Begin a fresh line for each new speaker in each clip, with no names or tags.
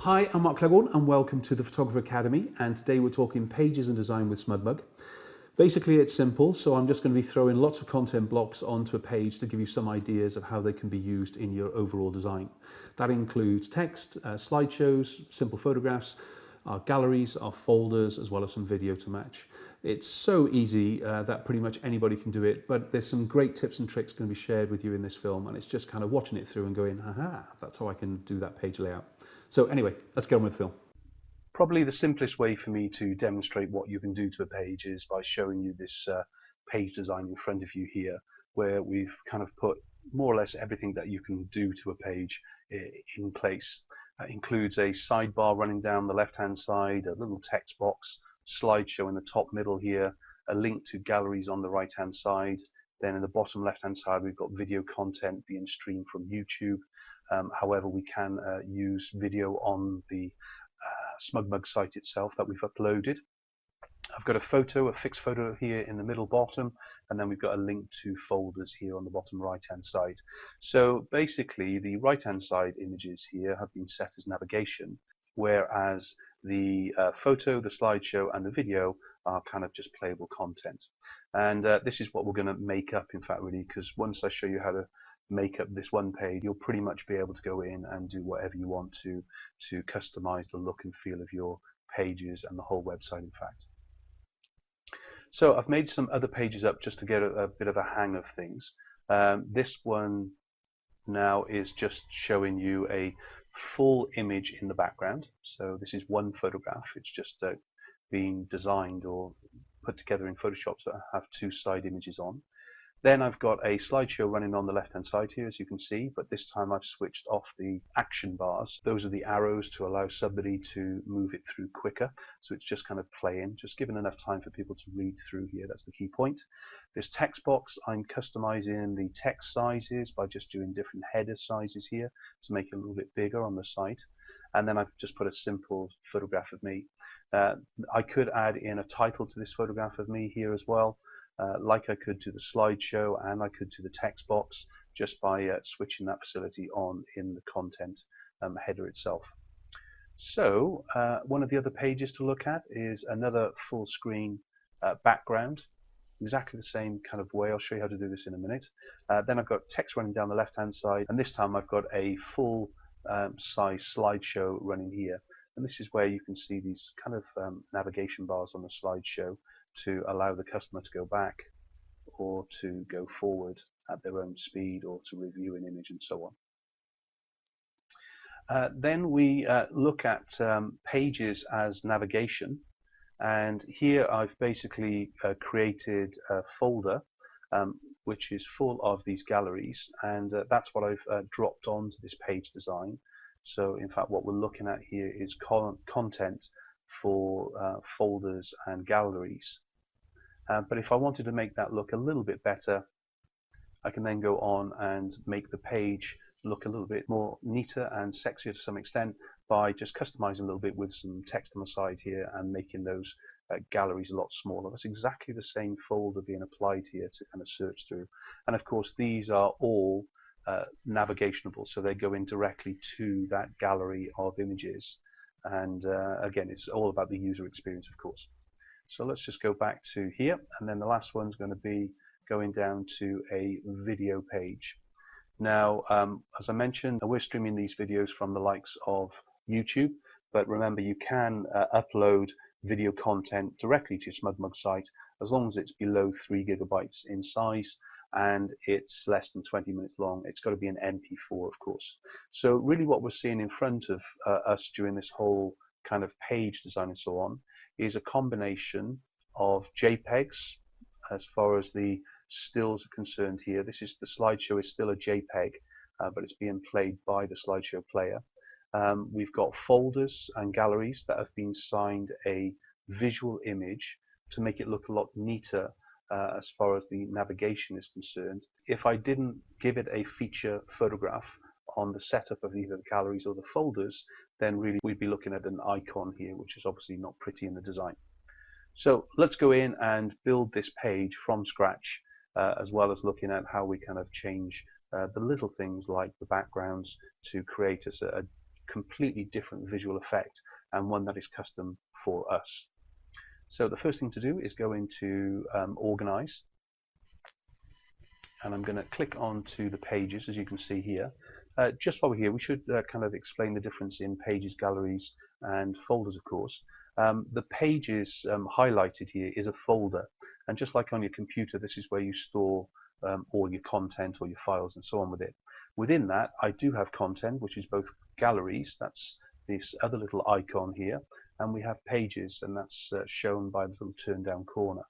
Hi, I'm Mark Cleghorn and welcome to the Photographer Academy, and today we're talking pages and design with SmugMug. Basically it's simple, so I'm just going to be throwing lots of content blocks onto a page to give you some ideas of how they can be used in your overall design. That includes text, slideshows, simple photographs, our galleries, our folders, as well as some video to match. It's so easy that pretty much anybody can do it, but there's some great tips and tricks going to be shared with you in this film, and it's just kind of watching it through and going, aha, that's how I can do that page layout. So anyway, let's get on with the film.
Probably the simplest way for me to demonstrate what you can do to a page is by showing you this page design in front of you here, where we've kind of put more or less everything that you can do to a page in place. That includes a sidebar running down the left-hand side, a little text box, slideshow in the top middle here, a link to galleries on the right-hand side. Then in the bottom left-hand side, we've got video content being streamed from YouTube. However, we can use video on the SmugMug site itself that we've uploaded. I've got a fixed photo here in the middle bottom, and then we've got a link to folders here on the bottom right hand side. So basically the right hand side images here have been set as navigation, whereas the photo, the slideshow and the video are kind of just playable content. And this is what we're going to make up, in fact, really, because once I show you how to make up this one page, you'll pretty much be able to go in and do whatever you want to customize the look and feel of your pages and the whole website, in fact. So I've made some other pages up just to get a bit of a hang of things. This one now is just showing you a full image in the background. So this is one photograph. It's just been designed or put together in Photoshop, so I have two side images on. Then I've got a slideshow running on the left-hand side here, as you can see, but this time I've switched off the action bars. Those are the arrows to allow somebody to move it through quicker. So it's just kind of playing, just giving enough time for people to read through here. That's the key point. This text box, I'm customizing the text sizes by just doing different header sizes here to make it a little bit bigger on the site. And then I've just put a simple photograph of me. I could add in a title to this photograph of me here as well. Like I could to the slideshow and I could to the text box, just by switching that facility on in the content header itself. So one of the other pages to look at is another full screen background, exactly the same kind of way. I'll show you how to do this in a minute. Then I've got text running down the left hand side, and this time I've got a full size slideshow running here. And this is where you can see these kind of navigation bars on the slideshow to allow the customer to go back or to go forward at their own speed, or to review an image and so on. Then we look at pages as navigation, and here I've basically created a folder which is full of these galleries, and that's what I've dropped onto this page design. So in fact what we're looking at here is content for folders and galleries. But if I wanted to make that look a little bit better, I can then go on and make the page look a little bit more neater and sexier to some extent by just customizing a little bit with some text on the side here and making those galleries a lot smaller. That's exactly the same folder being applied here to kind of search through. And of course these are all navigationable, so they go in directly to that gallery of images. And again, it's all about the user experience, of course. So let's just go back to here, and then the last one's going to be going down to a video page. Now, as I mentioned, we're streaming these videos from the likes of YouTube, but remember you can upload video content directly to your SmugMug site as long as it's below 3 gigabytes in size and it's less than 20 minutes long. It's got to be an MP4, of course. So really what we're seeing in front of us during this whole kind of page design and so on is a combination of JPEGs as far as the stills are concerned here. This is the slideshow is still a JPEG, but it's being played by the slideshow player. We've got folders and galleries that have been signed a visual image to make it look a lot neater as far as the navigation is concerned. If I didn't give it a feature photograph on the setup of either the galleries or the folders, then really we'd be looking at an icon here, which is obviously not pretty in the design. So let's go in and build this page from scratch, as well as looking at how we kind of change the little things like the backgrounds to create us a completely different visual effect and one that is custom for us. So the first thing to do is go into Organize, and I'm going to click onto the pages, as you can see here. Just while we're here, we should kind of explain the difference in pages, galleries, and folders, of course. The pages highlighted here is a folder, and just like on your computer, this is where you store all your content or your files and so on with it. Within that, I do have content, which is both galleries, that's this other little icon here, and we have pages, and that's shown by the little turn down corner.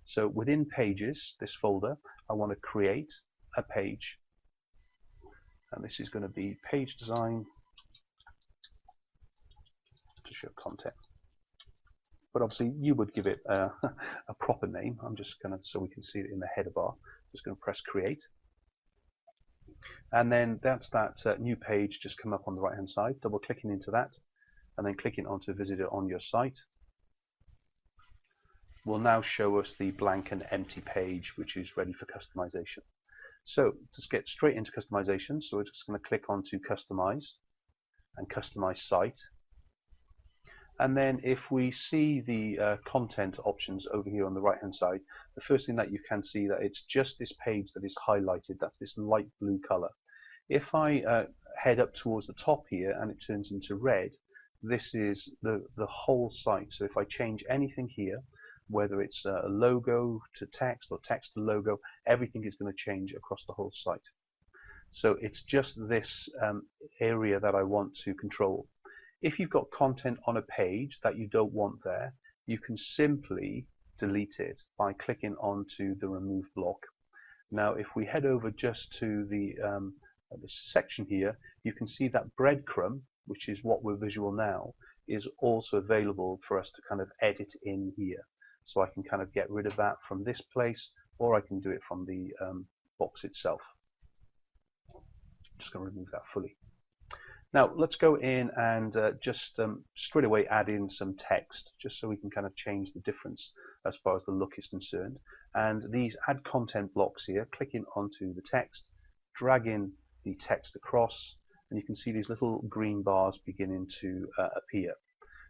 So within pages, this folder, I want to create a page, and this is going to be page design to show content. But obviously you would give it a proper name. I'm just going to, so we can see it in the header bar, just going to press create. And then that's that new page just come up on the right hand side, double clicking into that, and then clicking onto visit it on your site will now show us the blank and empty page, which is ready for customization. So just get straight into customization. So we're just going to click onto customize and customize site. And then if we see the content options over here on the right hand side, the first thing that you can see that it's just this page that is highlighted, that's this light blue color. If I head up towards the top here and it turns into red, this is the whole site. So if I change anything here, whether it's a logo to text or text to logo, everything is going to change across the whole site. So it's just this area that I want to control. If you've got content on a page that you don't want there, you can simply delete it by clicking onto the remove block. Now if we head over just to the section here, you can see that breadcrumb, which is what we're visual now, is also available for us to kind of edit in here. So I can kind of get rid of that from this place, or I can do it from the box itself. Just going to remove that fully. Now let's go in and just straight away add in some text, just so we can kind of change the difference as far as the look is concerned. And these add content blocks here, clicking onto the text, dragging the text across, and you can see these little green bars beginning to appear.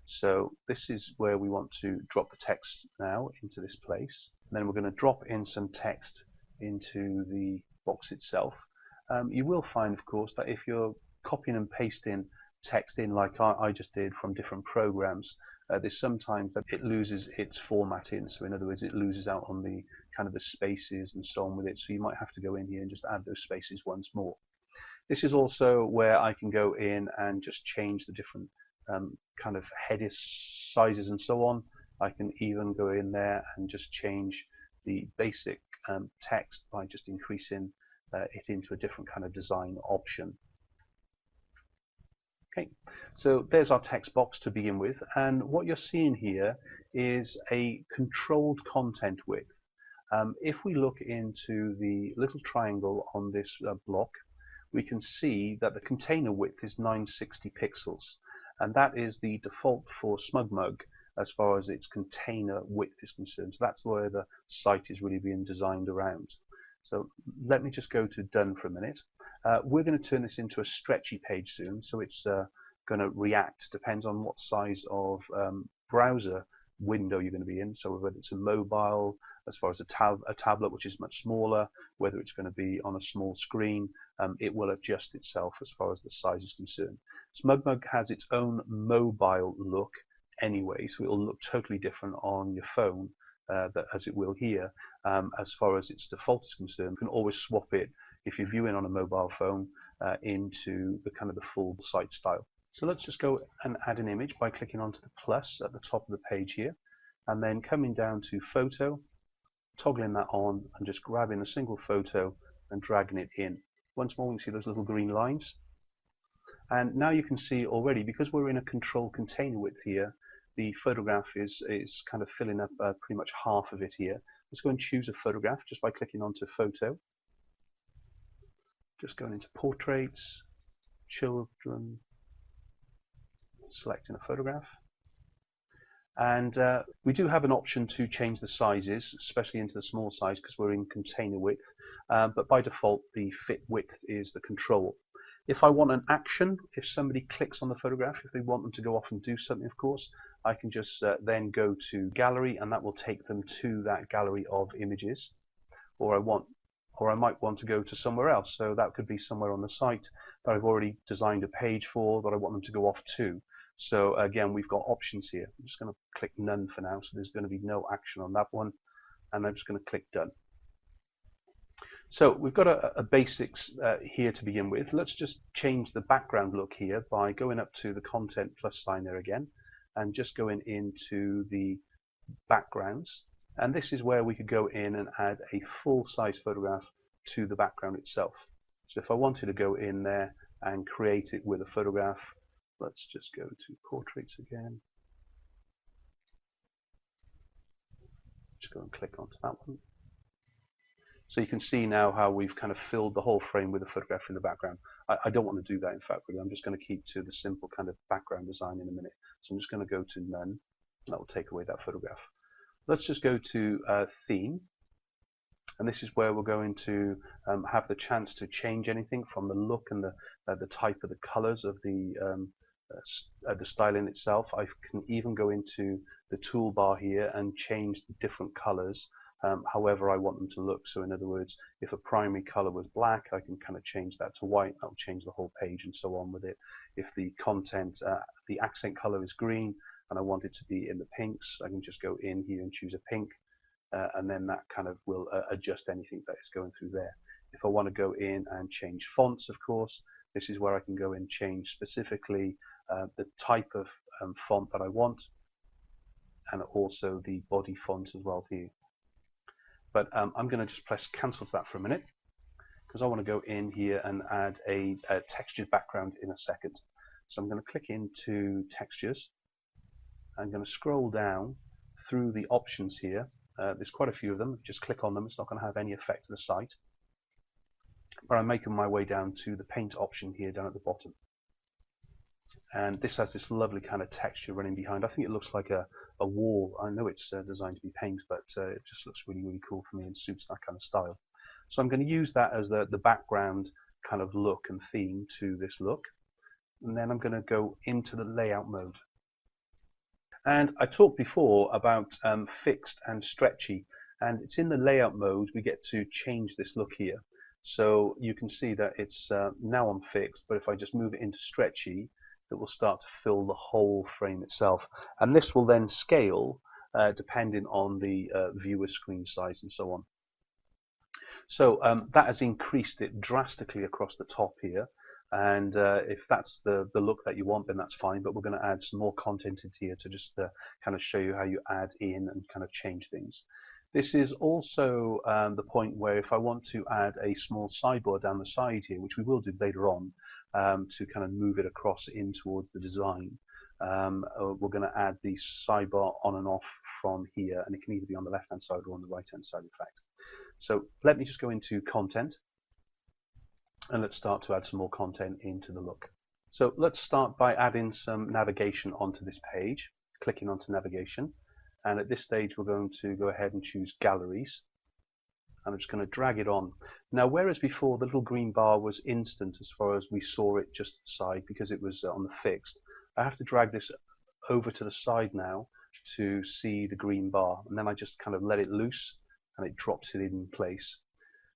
So this is where we want to drop the text now into this place. And then we're going to drop in some text into the box itself. You will find, of course, that if you're copying and pasting text in like I just did from different programs, there's sometimes that it loses its formatting. So in other words, it loses out on the kind of the spaces and so on with it. So you might have to go in here and just add those spaces once more. This is also where I can go in and just change the different kind of header sizes and so on. I can even go in there and just change the basic text by just increasing it into a different kind of design option. Okay, so there's our text box to begin with, and what you're seeing here is a controlled content width. If we look into the little triangle on this block, we can see that the container width is 960 pixels, and that is the default for SmugMug as far as its container width is concerned. So that's where the site is really being designed around. So let me just go to done for a minute. We're going to turn this into a stretchy page soon, so it's going to react, depends on what size of browser window you're going to be in. So whether it's a mobile, as far as a tablet, which is much smaller, whether it's going to be on a small screen, it will adjust itself as far as the size is concerned. SmugMug has its own mobile look anyway, so it will look totally different on your phone as it will here. As far as its default is concerned, you can always swap it if you're viewing on a mobile phone into the kind of the full site style. So let's just go and add an image by clicking onto the plus at the top of the page here, and then coming down to photo, toggling that on and just grabbing a single photo and dragging it in. Once more, we can see those little green lines. And now you can see already, because we're in a control container width here, the photograph is kind of filling up pretty much half of it here. Let's go and choose a photograph just by clicking onto photo. Just going into portraits, children, selecting a photograph. And we do have an option to change the sizes, especially into the small size because we're in container width. But by default, the fit width is the control. If I want an action, if somebody clicks on the photograph, if they want them to go off and do something, of course, I can just then go to gallery, and that will take them to that gallery of images. Or I might want to go to somewhere else. So that could be somewhere on the site that I've already designed a page for that I want them to go off to. So again, we've got options here. I'm just going to click none for now. So there's going to be no action on that one. And I'm just going to click done. So we've got a basics here to begin with. Let's just change the background look here by going up to the content plus sign there again and just going into the backgrounds. And this is where we could go in and add a full-size photograph to the background itself. So if I wanted to go in there and create it with a photograph, let's just go to portraits again. Just go and click onto that one. So you can see now how we've kind of filled the whole frame with a photograph in the background. I don't want to do that, in fact, really. I'm just going to keep to the simple kind of background design in a minute. So I'm just going to go to none, and that will take away that photograph. Let's just go to theme, and this is where we're going to have the chance to change anything from the look and the type of the colors of the styling itself. I can even go into the toolbar here and change the different colors however I want them to look. So in other words, if a primary color was black, I can kind of change that to white. That'll change the whole page and so on with it. If the content, the accent color is green and I want it to be in the pinks, I can just go in here and choose a pink, and then that kind of will adjust anything that is going through there. If I want to go in and change fonts, of course, this is where I can go and change specifically the type of font that I want, and also the body font as well here. But I'm going to just press cancel to that for a minute because I want to go in here and add a textured background in a second. So I'm going to click into textures. I'm going to scroll down through the options here. There's quite a few of them. Just click on them. It's not going to have any effect to the site. But I'm making my way down to the paint option here down at the bottom. And this has this lovely kind of texture running behind. I think it looks like a wall. I know it's designed to be paint, but it just looks really, really cool for me and suits that kind of style. So I'm going to use that as the background kind of look and theme to this look. And then I'm going to go into the layout mode. And I talked before about fixed and stretchy, and it's in the layout mode we get to change this look here. So you can see that it's now on fixed, but if I just move it into stretchy, it will start to fill the whole frame itself. And this will then scale depending on the viewer screen size and so on. So that has increased it drastically across the top here. And if that's the look that you want, then that's fine. But we're going to add some more content into here to just kind of show you how you add in and kind of change things. This is also the point where if I want to add a small sidebar down the side here, which we will do later on, to kind of move it across in towards the design, we're going to add the sidebar on and off from here, and it can either be on the left-hand side or on the right-hand side, in fact. So let me just go into content. And let's start to add some more content into the look. So let's start by adding some navigation onto this page, clicking onto navigation. And at this stage, we're going to go ahead and choose galleries. I'm just going to drag it on. Now, whereas before the little green bar was instant as far as we saw it just to the side because it was on the fixed, I have to drag this over to the side now to see the green bar. And then I just kind of let it loose and it drops it in place.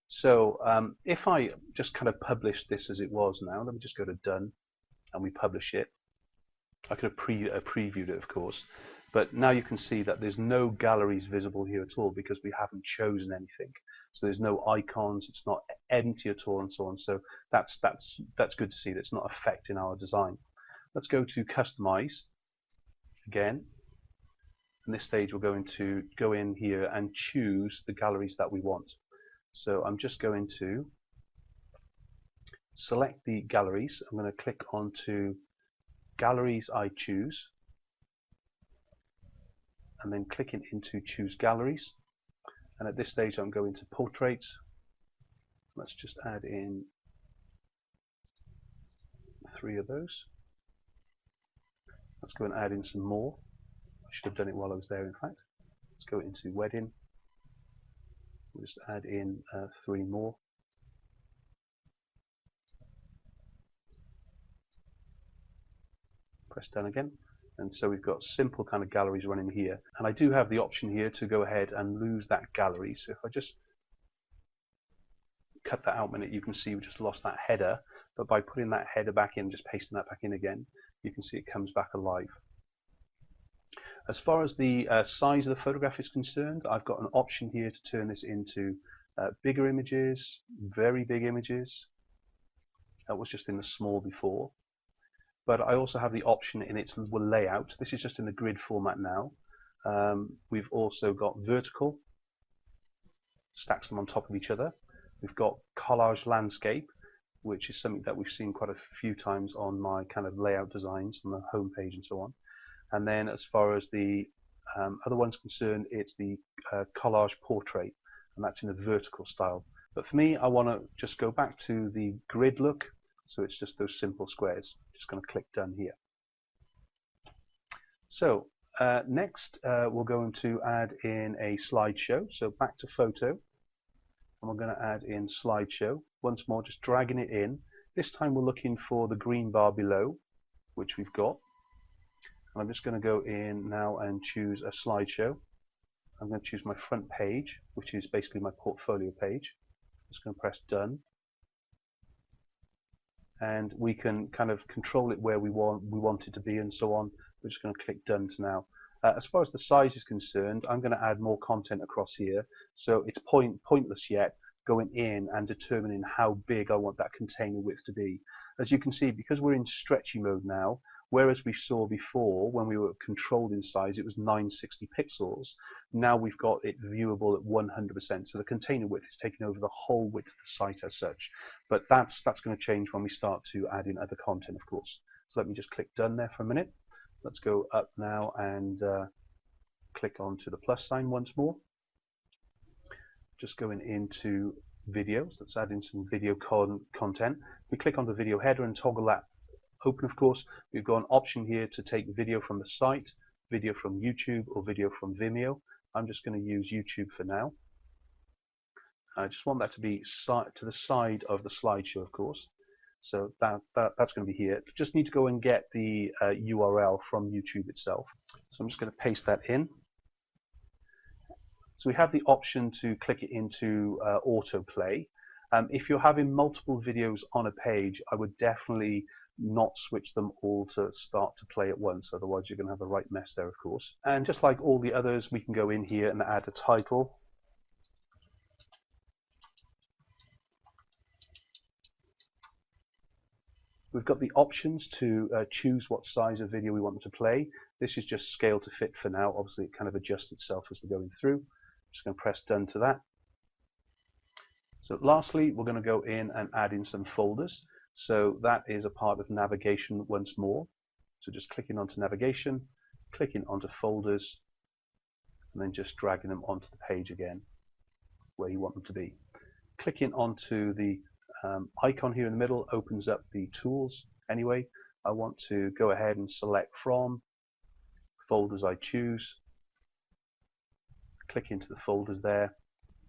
So if I just kind of publish this as it was now, let me just go to done and we publish it. I could have previewed it, of course, but now you can see that there's no galleries visible here at all because we haven't chosen anything. So there's no icons, it's not empty at all and so on. So that's good to see that it's not affecting our design. Let's go to customize again. In this stage we're going to go in here and choose the galleries that we want. So I'm just going to select the galleries. I'm going to click onto galleries I choose and then clicking into choose galleries. And at this stage I'm going to portraits. Let's just add in 3 of those. Let's go and add in some more. I should have done it while I was there, in fact. Let's go into wedding. We'll just add in 3 more. Press done again. And so we've got simple kind of galleries running here. And I do have the option here to go ahead and lose that gallery. So if I just cut that out a minute, you can see we just lost that header. But by putting that header back in, just pasting that back in again, you can see it comes back alive. As far as the size of the photograph is concerned, I've got an option here to turn this into bigger images, very big images. That was just in the small before. But I also have the option in its layout. This is just in the grid format now. We've also got vertical, stacks them on top of each other. We've got collage landscape, which is something that we've seen quite a few times on my kind of layout designs on the home page and so on. And then as far as the other ones concerned, it's the collage portrait, and that's in a vertical style. But for me, I want to just go back to the grid look. So it's just those simple squares. Just going to click done here. So next we're going to add in a slideshow. So back to photo, and we're going to add in slideshow. Once more, just dragging it in. This time we're looking for the green bar below, which we've got. And I'm just going to go in now and choose a slideshow. I'm going to choose my front page, which is basically my portfolio page. Just going to press done. And we can kind of control it where we want it to be and so on. We're just going to click done to now. As far as the size is concerned, I'm going to add more content across here, so it's pointless yet going in and determining how big I want that container width to be. As you can see, because we're in stretchy mode now, whereas we saw before when we were controlled in size it was 960 pixels, now we've got it viewable at 100%, so the container width is taking over the whole width of the site as such. But that's going to change when we start to add in other content, of course. So let me just click done there for a minute. Let's go up now and click onto the plus sign once more. Just going into videos, let's add in some video content. We click on the video header and toggle that open, of course. We've got an option here to take video from the site, video from YouTube, or video from Vimeo. I'm just going to use YouTube for now. I just want that to be to the side of the slideshow, of course. So that's going to be here. Just need to go and get the URL from YouTube itself. So I'm just going to paste that in. So we have the option to click it into autoplay. If you're having multiple videos on a page, I would definitely not switch them all to start to play at once, otherwise you're going to have a right mess there, of course. And just like all the others, we can go in here and add a title. We've got the options to choose what size of video we want to play. This is just scale to fit for now. Obviously it kind of adjusts itself as we're going through. Just going to press done to that. So lastly, we're going to go in and add in some folders. So that is a part of navigation once more. So just clicking onto navigation, clicking onto folders, and then just dragging them onto the page again where you want them to be. Clicking onto the icon here in the middle opens up the tools. Anyway, I want to go ahead and select from folders I choose. Click into the folders there.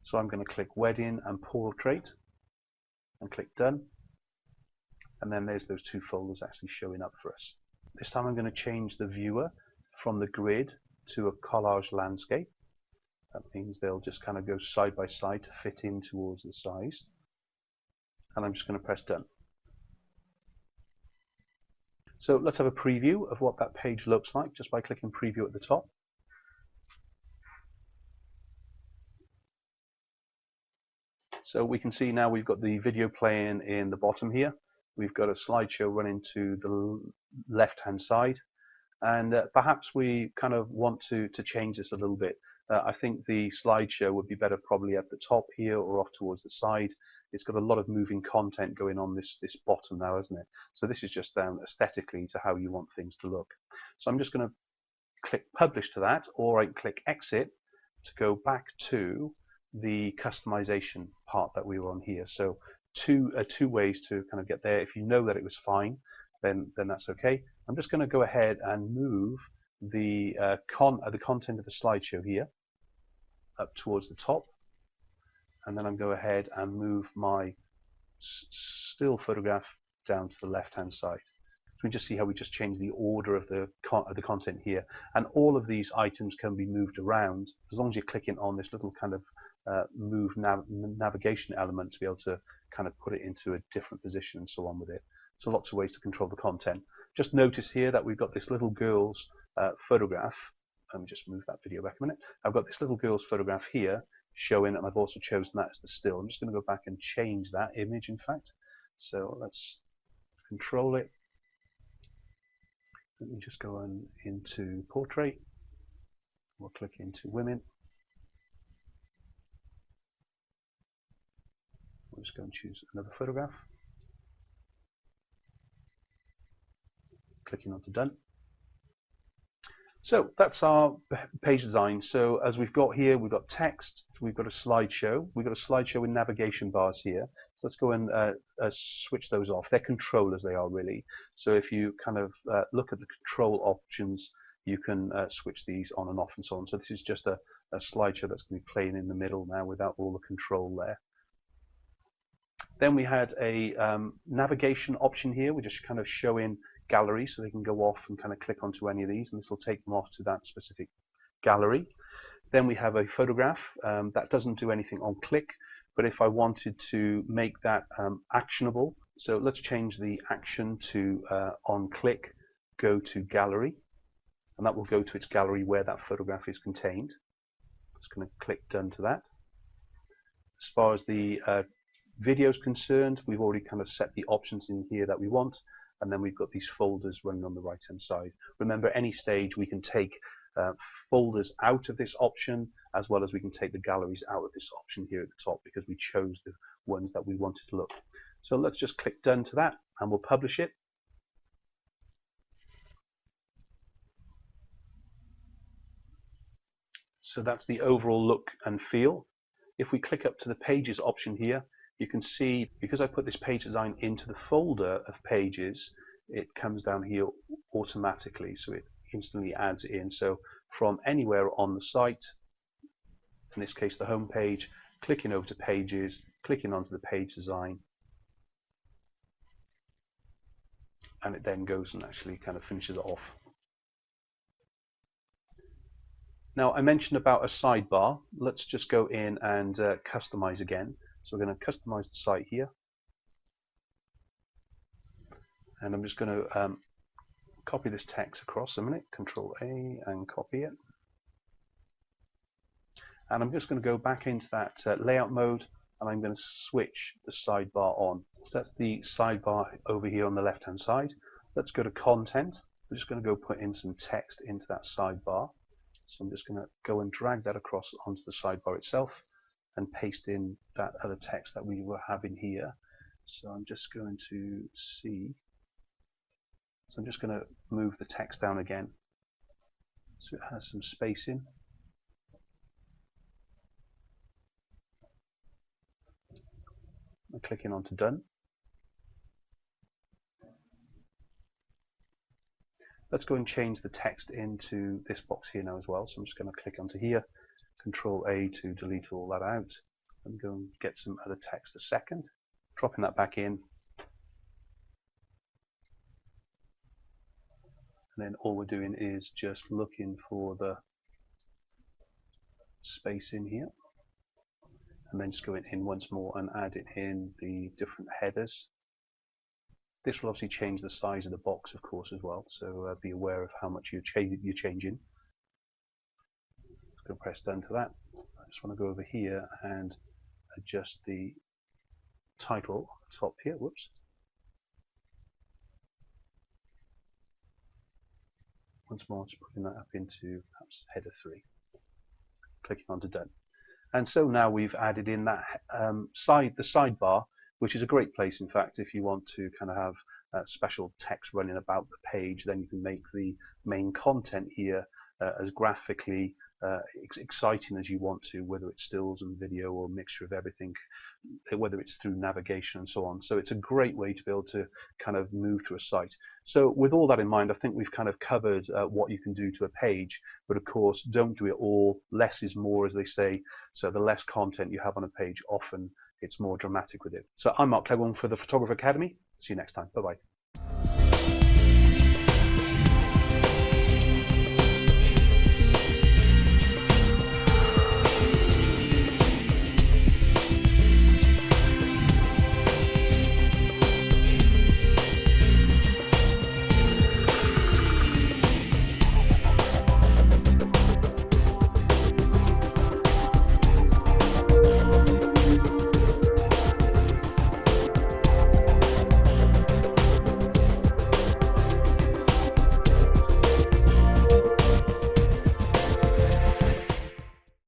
So I'm going to click wedding and portrait and click done. And then there's those two folders actually showing up for us. This time I'm going to change the viewer from the grid to a collage landscape. That means they'll just kind of go side by side to fit in towards the size. And I'm just going to press done. So let's have a preview of what that page looks like just by clicking preview at the top. So we can see now we've got the video playing in the bottom here. We've got a slideshow running to the left hand side, and perhaps we kind of want to change this a little bit. I think the slideshow would be better probably at the top here or off towards the side. It's got a lot of moving content going on this bottom now, isn't it? So this is just down aesthetically to how you want things to look. So I'm just going to click publish to that, or I can click exit to go back to the customization part that we were on here. So two ways to kind of get there. If you know that it was fine, then that's okay. I'm just going to go ahead and move the content of the slideshow here up towards the top, and then I'm going to go ahead and move my still photograph down to the left hand side. So we just see how we just change the order of the content here, and all of these items can be moved around as long as you're clicking on this little kind of move navigation element to be able to kind of put it into a different position and so on with it. So lots of ways to control the content. Just notice here that we've got this little girl's photograph. Let me just move that video back a minute. I've got this little girl's photograph here showing, and I've also chosen that as the still. I'm just going to go back and change that image, in fact. So let's control it. Let me just go on into portrait. We'll click into women. We'll just go and choose another photograph. Clicking onto done. So that's our page design. So as we've got here, we've got text, we've got a slideshow, we've got a slideshow with navigation bars here. So let's go and switch those off. They're controllers, they are really. So if you kind of look at the control options, you can switch these on and off and so on. So this is just a slideshow that's going to be playing in the middle now without all the control there. Then we had a navigation option here. We're just kind of showing gallery, so they can go off and kind of click onto any of these, and this will take them off to that specific gallery. Then we have a photograph that doesn't do anything on click, but if I wanted to make that actionable, so let's change the action to on click, go to gallery, and that will go to its gallery where that photograph is contained. Just going to click done to that. As far as the video is concerned, we've already kind of set the options in here that we want, and then we've got these folders running on the right hand side. Remember, any stage we can take folders out of this option, as well as we can take the galleries out of this option here at the top, because we chose the ones that we wanted to look. So let's just click done to that, and we'll publish it. So that's the overall look and feel. If we click up to the pages option here, you can see, because I put this page design into the folder of pages, it comes down here automatically, so it instantly adds it in. So from anywhere on the site, in this case the home page, clicking over to pages, clicking onto the page design, and it then goes and actually kind of finishes it off. Now, I mentioned about a sidebar. Let's just go in and customize again. So we're going to customize the site here, and I'm just going to copy this text across a minute, Control A, and copy it. And I'm just going to go back into that layout mode, and I'm going to switch the sidebar on. So that's the sidebar over here on the left hand side. Let's go to content. We're just going to go put in some text into that sidebar. So I'm just going to go and drag that across onto the sidebar itself and paste in that other text that we were having here. So I'm just going to see. So I'm just going to move the text down again so it has some spacing. I'm clicking onto done. Let's go and change the text into this box here now as well. So I'm just going to click onto here, Control A to delete all that out, and go and get some other text a second, dropping that back in, and then all we're doing is just looking for the space in here, and then just going in once more and adding in the different headers. This will obviously change the size of the box, of course, as well, so be aware of how much you're changing. Going to press done to that. I just want to go over here and adjust the title at the top here. Whoops. Once more, just putting that up into perhaps header 3. Clicking onto done. And so now we've added in that the sidebar, which is a great place, in fact, if you want to kind of have special text running about the page. Then you can make the main content here as graphically exciting as you want to, whether it's stills and video or a mixture of everything, whether it's through navigation and so on. So it's a great way to be able to kind of move through a site. So with all that in mind, I think we've kind of covered what you can do to a page, but of course don't do it all. Less is more, as they say. So the less content you have on a page, often it's more dramatic with it. So I'm Mark Cleburne for the Photographer Academy. See you next time. Bye-bye.